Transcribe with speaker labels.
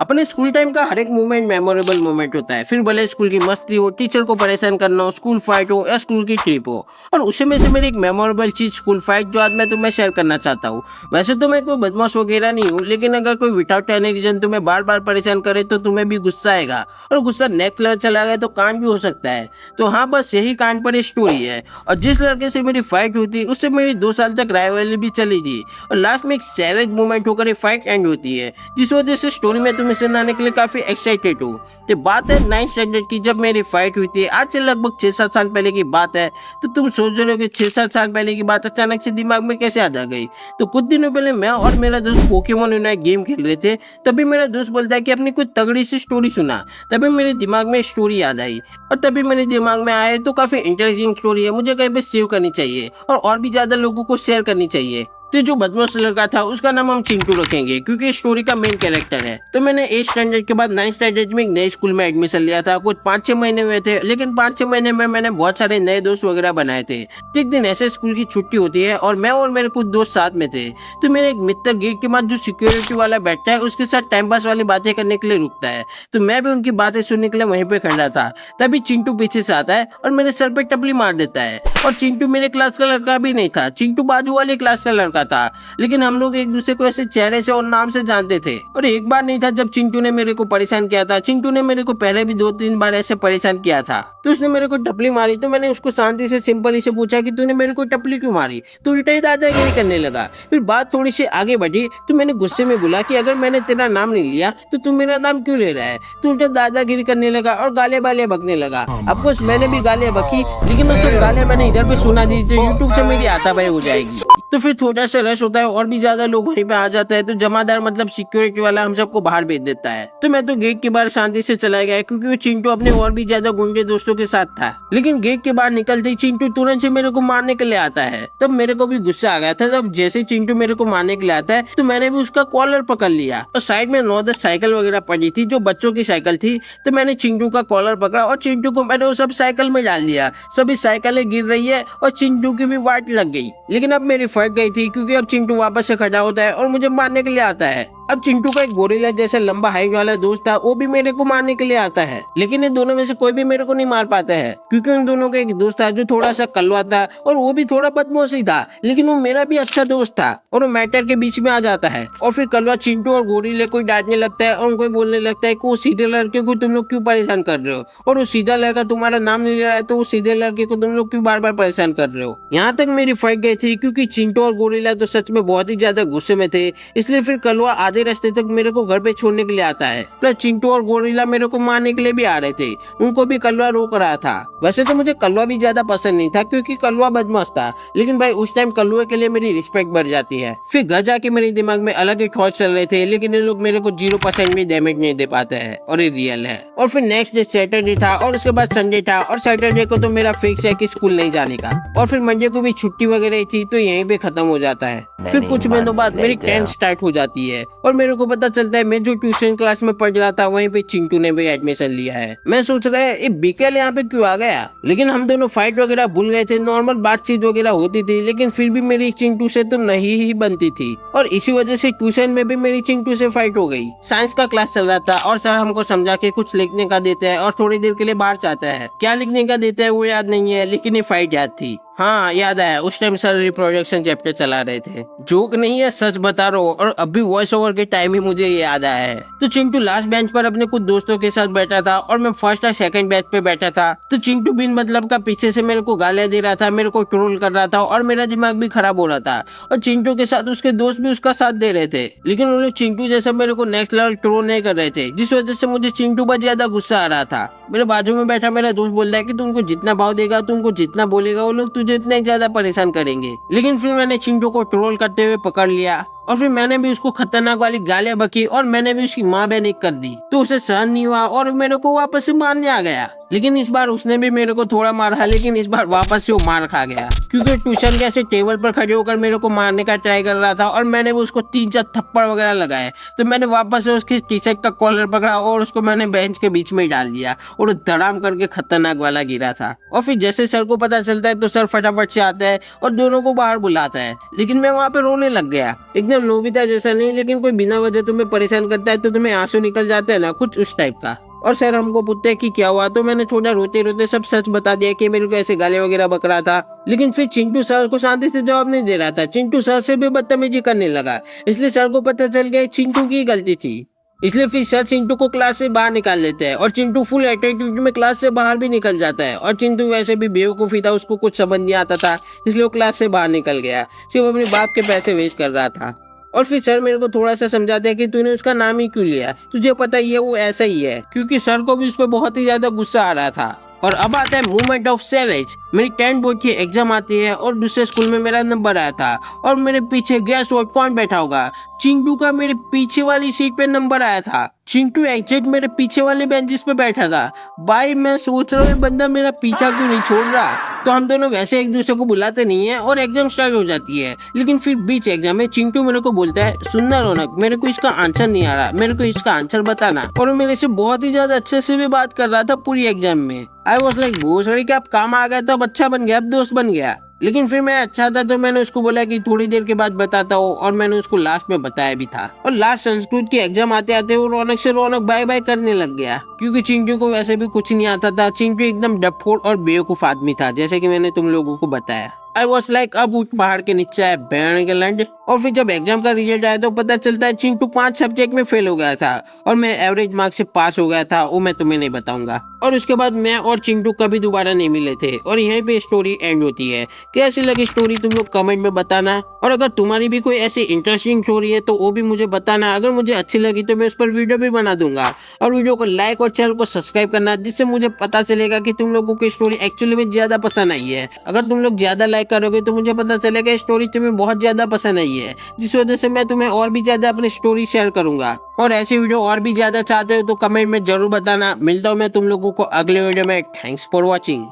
Speaker 1: अपने school time का हर एक मोमेंट मेमोरेबल मोमेंट होता है। फिर भले स्कूल की मस्ती हो, टीचर को परेशान करना हो, स्कूल फाइट हो या स्कूल की ट्रिप हो। और उसी में से मेरी एक मेमोरेबल चीज स्कूल फाइट जो आज मैं तुम्हें शेयर करना चाहता हूँ। वैसे तो मैं कोई बदमाश वगैरह नहीं हूँ, लेकिन अगर कोई विदाउट एनी रीजन तुम्हें बार बार परेशान करे तो तुम्हें भी गुस्सा आएगा, और गुस्सा नेक्स्ट लेवल चला गया तो कांड भी हो सकता है। तो हाँ, बस यही कांड पर स्टोरी है। और जिस लड़के से मेरी फाइट हुई थी उससे मेरी 2 साल तक राइवलरी भी चली थी, और लास्ट में एक सैवेज मोमेंट होकर फाइट एंड होती है, जिस वजह से स्टोरी में तुम्हें सुनाने के लिए काफी एक्साइटेड हूँ। तो बात है 9th स्टैंडर्ड की, जब मेरी फाइट हुई थी। आज से लगभग 6-7 साल पहले की बात है। तो तुम सोच रहे हो कि 6-7 साल पहले की बात अचानक से दिमाग में कैसे आ गई। तो कुछ दिनों पहले मैं और मेरा दोस्त पोकेमोन यूनाइट गेम खेल रहे थे। तभी मेरा दोस्त बोलता है कि अपनी कोई तगड़ी सी स्टोरी सुना। तभी मेरे दिमाग में स्टोरी याद आई, और तभी मेरे दिमाग में आया तो काफी इंटरेस्टिंग स्टोरी है, मुझे कहीं पे सेव करनी चाहिए और भी ज्यादा लोगों को शेयर करनी चाहिए। तो जो बदमाश लड़का था उसका नाम हम चिंटू रखेंगे, क्योंकि स्टोरी का मेन कैरेक्टर है। तो मैंने 8th स्टैंडर्ड के बाद 9th स्टैंडर्ड में एक नए स्कूल में एडमिशन लिया था। कुछ 5-6 महीने हुए थे, लेकिन 5-6 महीने में मैंने बहुत सारे नए दोस्त वगैरह बनाए थे। तो एक दिन ऐसे स्कूल की छुट्टी होती है और मैं और मेरे कुछ दोस्त साथ में थे। तो मेरे एक मित्र गेट के बाद जो सिक्योरिटी वाला बैठता है उसके साथ टाइम पास वाली बातें करने के लिए रुकता है। तो मैं भी उनकी बातें सुनने के लिए वहीं पे खड़ा था। तभी चिंटू पीछे से आता है और मेरे सर पे टपली मार देता है। और चिंटू मेरे क्लास का लड़का भी नहीं था, चिंटू बाजू वाले क्लास का लड़का था। लेकिन हम लोग एक दूसरे को ऐसे चेहरे से और नाम से जानते थे। और एक बार नहीं था जब चिंटू ने मेरे को परेशान किया था। चिंटू ने मेरे को पहले भी 2-3 बार ऐसे परेशान किया था। तो उसने मेरे को टपली मारी, तो मैंने उसको शांति से सिंपली से पूछा कि तूने मेरे को टपली क्यों मारी। तो उल्टा ही दादागिरी करने लगा। फिर बात थोड़ी सी आगे बढ़ी तो मैंने गुस्से में बोला कि अगर मैंने तेरा नाम नहीं लिया तो तू मेरा नाम क्यों ले रहा है। तो उल्टा दादागिरी करने लगा और गाले बाले बकने लगा। अफकोर्स मैंने भी गालियां बकी, लेकिन उस गालियां मैंने इधर भी सुना दी तो यूट्यूब से मेरी हाथापाई हो जाएगी। तो फिर थोड़ा सा रश होता है और भी ज्यादा लोग वहीं पे आ जाता है। तो जमादार मतलब सिक्योरिटी वाला हम सबको बाहर भेज देता है। तो मैं तो गेट के बाहर शांति से चला गया, क्योंकि वो चिंटू अपने और भी ज्यादा गुंडे दोस्तों के साथ था। लेकिन गेट के बाहर निकलते ही चिंटू तुरंत से मेरे को मारने के लिए आता है। तब मेरे को भी गुस्सा आ गया था। तब जैसे चिंटू मेरे को मारने के लिए आता है तो मैंने भी उसका कॉलर पकड़ लिया। और साइड में 9-10 साइकिल वगैरह पड़ी थी जो बच्चों की साइकिल थी। तो मैंने चिंटू का कॉलर पकड़ा और चिंटू को मैंने वो सब साइकिल में डाल दिया। सभी साइकिलें गिर रही है और चिंटू की भी वाट लग गई। लेकिन अब मेरी फट गई थी, क्योंकि अब चिंटू वापस से खड़ा होता है और मुझे मारने के लिए आता है। अब चिंटू का एक गोरिल्ला जैसा लंबा हाइट वाला दोस्त था, वो भी मेरे को मारने के लिए आता है। लेकिन इन दोनों में से कोई भी मेरे को नहीं मार पाता है, क्योंकि उन दोनों का एक दोस्त था जो थोड़ा सा कलवा था और वो भी थोड़ा बदमाशी था। लेकिन वो मेरा भी अच्छा दोस्त था और वो मैटर के बीच में आ जाता है। और फिर कलवा चिंटू और गोरिल्ले को डांटने लगता है और उनको बोलने लगता है कि वो सीधे लड़के को तुम लोग क्यों परेशान कर रहे हो, और वो सीधा लड़का तुम्हारा नाम नहीं ले रहा है तो वो सीधे लड़के को तुम लोग क्यों बार बार परेशान कर रहे हो। यहाँ तक मेरी फाइट गई थी, क्योंकि चिंटू और गोरिल्ला तो सच में बहुत ही ज्यादा गुस्से में थे। इसलिए फिर कलवा आधे रास्ते तक मेरे को घर पे छोड़ने के लिए आता है। प्लस चिंटू और गोरिल्ला मेरे को मारने के लिए भी आ रहे थे, उनको भी कलवा रोक रहा था। वैसे तो मुझे कलवा भी ज्यादा पसंद नहीं था, क्योंकि कलवा बदमाश था। लेकिन भाई उस टाइम कलवे के लिए मेरी रिस्पेक्ट बढ़ जाती है। फिर घर जाके मेरे दिमाग में अलग ही थॉट चल रहे थे, लेकिन ये लोग मेरे को 0% भी डैमेज नहीं दे पाते हैं, और ये रियल है। और फिर नेक्स्ट डे सैटरडे था और उसके बाद संडे था। और सैटरडे को तो मेरा फिक्स है कि स्कूल नहीं जाने का, और फिर मंडे को भी छुट्टी वगैरह थी, तो यहीं पे खत्म हो जाता है। फिर कुछ महीनों बाद मेरी 10th स्टार्ट हो जाती है और मेरे को पता चलता है मैं जो ट्यूशन क्लास में पढ़ रहा था वहीं पे चिंटू ने भी एडमिशन लिया है। मैं सोच रहा है ये बिकेल यहाँ पे क्यों आ गया। लेकिन हम दोनों फाइट वगैरह भूल गए थे, नॉर्मल बातचीत वगैरह होती थी, लेकिन फिर भी मेरी चिंटू से तो नहीं ही बनती थी। और इसी वजह से ट्यूशन में भी मेरी चिंटू से फाइट हो गई। साइंस का क्लास चल रहा था और सर हमको समझा के कुछ लिखने का देता है और थोड़ी देर के लिए बाहर जाता है। क्या लिखने का देता है वो याद नहीं है, लेकिन ये फाइट याद थी। हाँ याद आया, उस टाइम सर रिप्रोडक्शन चैप्टर चला रहे थे। जोक नहीं है, सच बता रहा हूँ, और अभी वॉइस ओवर के टाइम ही मुझे ये याद आया है। तो चिंटू लास्ट बेंच पर अपने कुछ दोस्तों के साथ बैठा था और मैं फर्स्ट और सेकंड बेंच पे बैठा था। तो चिंटू बिन मतलब का पीछे से मेरे को गालियां दे रहा था, मेरे को ट्रोल कर रहा था और मेरा दिमाग भी खराब हो रहा था। और चिंटू के साथ उसके दोस्त भी उसका साथ दे रहे थे, लेकिन उन लोग चिंटू जैसा मेरे को नेक्स्ट लेवल ट्रोल नहीं कर रहे थे, जिस वजह से मुझे चिंटू पर ज्यादा गुस्सा आ रहा था। मेरे बाजू में बैठा मेरा दोस्त बोल रहा है कि तुमको जितना भाव देगा, तुमको जितना बोलेगा, वो लोग तुझे इतना ज्यादा परेशान करेंगे। लेकिन फिर मैंने चिंटू को ट्रोल करते हुए पकड़ लिया और फिर मैंने भी उसको खतरनाक वाली गालियां बकी और मैंने भी उसकी माँ बहन कर दी। तो उसे सहन नहीं हुआ और मेरे को वापस से मारने आ गया। लेकिन इस बार उसने भी मेरे को थोड़ा मारा, लेकिन इस बार वापस से वो मार खा गया, क्योंकि ट्यूशन के ऐसे टेबल पर खड़े होकर मेरे को मारने का ट्राई कर रहा था और मैंने भी उसको 3-4 थप्पड़ वगैरह लगाए। तो मैंने वापस से उसकी टी शर्ट का कॉलर पकड़ा और उसको मैंने बेंच के बीच में ही डाल दिया और धड़ाम करके खतरनाक वाला गिरा था। और फिर जैसे सर को पता चलता है तो सर फटाफट से आता है और दोनों को बाहर बुलाता है। लेकिन मैं वहाँ पे रोने लग गया। एकदम एकदम नोबिता जैसा नहीं, लेकिन कोई बिना वजह तुम्हें परेशान करता है तो तुम्हें आंसू निकल जाते हैं ना, कुछ उस टाइप का। और सर हमको पूछते हैं कि क्या हुआ, तो मैंने थोड़ा रोते रोते सब सच बता दिया कि मेरे को ऐसे गाली वगैरह बक रहा था। लेकिन फिर चिंटू सर को शांति से जवाब नहीं दे रहा था, चिंटू सर से भी बदतमीजी करने लगा। इसलिए सर को पता चल गया चिंटू की गलती थी। इसलिए फिर सर चिंटू को क्लास से बाहर निकाल लेते हैं और चिंटू फुल एटीट्यूड में क्लास से बाहर भी निकल जाता है। और चिंटू वैसे भी बेवकूफ़ी था, उसको कुछ समझ नहीं आता था, इसलिए वो क्लास से बाहर निकल गया, सिर्फ अपने बाप के पैसे वेस्ट कर रहा था। और फिर सर मेरे को थोड़ा सा समझाते हैं कि तूने उसका नाम ही क्यों लिया, तुझे पता ही है वो ऐसा ही है, क्योंकि सर को भी उस पर बहुत ही ज्यादा गुस्सा आ रहा था। और अब आता है मूवमेंट ऑफ सेवेज। मेरी 10 बोर्ड की एग्जाम आती है और दूसरे स्कूल में मेरा नंबर आया था और मेरे पीछे गेस वोट कौन बैठा होगा, चिंटू का मेरे पीछे वाली सीट पे नंबर आया था। चिंटू एग्जैक्ट मेरे पीछे वाले बेंचेस पे बैठा था। भाई मैं सोच रहा हूँ बंदा मेरा पीछा क्यों नहीं छोड़ रहा। तो हम दोनों वैसे एक दूसरे को बुलाते नहीं है और एग्जाम स्टार्ट हो जाती है। लेकिन फिर बीच एग्जाम में चिंटू मेरे को बोलता है, सुनना रौनक, मेरे को इसका आंसर नहीं आ रहा, मेरे को इसका आंसर बताना। और वो मेरे से बहुत ही ज्यादा अच्छे से भी बात कर रहा था पूरी एग्जाम में। आई वॉज लाइक भोसड़ी के आप काम आ गए तो अब अच्छा बन गया, अब दोस्त बन गया। लेकिन फिर मैं अच्छा था तो मैंने उसको बोला कि थोड़ी देर के बाद बताता हूँ, और मैंने उसको लास्ट में बताया भी था। और लास्ट संस्कृत की एग्जाम आते आते वो रौनक से रौनक बाय बाय करने लग गया, क्योंकि चिंटू को वैसे भी कुछ नहीं आता था। चिंटू एकदम डफोड़ और बेवकूफ आदमी था, जैसे कि मैंने तुम लोगों को बताया। आई वॉज लाइक अब उठ पहाड़ के नीचे है बैंड के लंड। और फिर जब एग्जाम का रिजल्ट आया तो पता चलता है चिंटू 5 सब्जेक्ट में फेल हो गया था और मैं एवरेज मार्क्स से पास हो गया था, वो मैं तुम्हें नहीं बताऊंगा। और उसके बाद मैं और चिंटू कभी दोबारा नहीं मिले थे और यहीं पे स्टोरी एंड होती है। कैसी लगी स्टोरी तुम लोग कमेंट में बताना, और अगर तुम्हारी भी कोई ऐसी इंटरेस्टिंग स्टोरी है तो वो भी मुझे बताना। अगर मुझे अच्छी लगी तो मैं उस पर वीडियो भी बना दूंगा। और वीडियो को लाइक और चैनल को सब्सक्राइब करना, जिससे मुझे पता चलेगा कि तुम लोगों को स्टोरी एक्चुअली में ज्यादा पसंद आई है। अगर तुम लोग ज्यादा लाइक करोगे तो मुझे पता चलेगा स्टोरी तुम्हें बहुत ज्यादा पसंद आई है, जिस वजह से मैं तुम्हें और भी ज्यादा अपनी स्टोरी शेयर करूंगा। और ऐसी वीडियो और भी ज्यादा चाहते हो तो कमेंट में जरूर बताना। मिलता हूँ मैं तुम लोगों को अगले वीडियो में। Thanks for watching.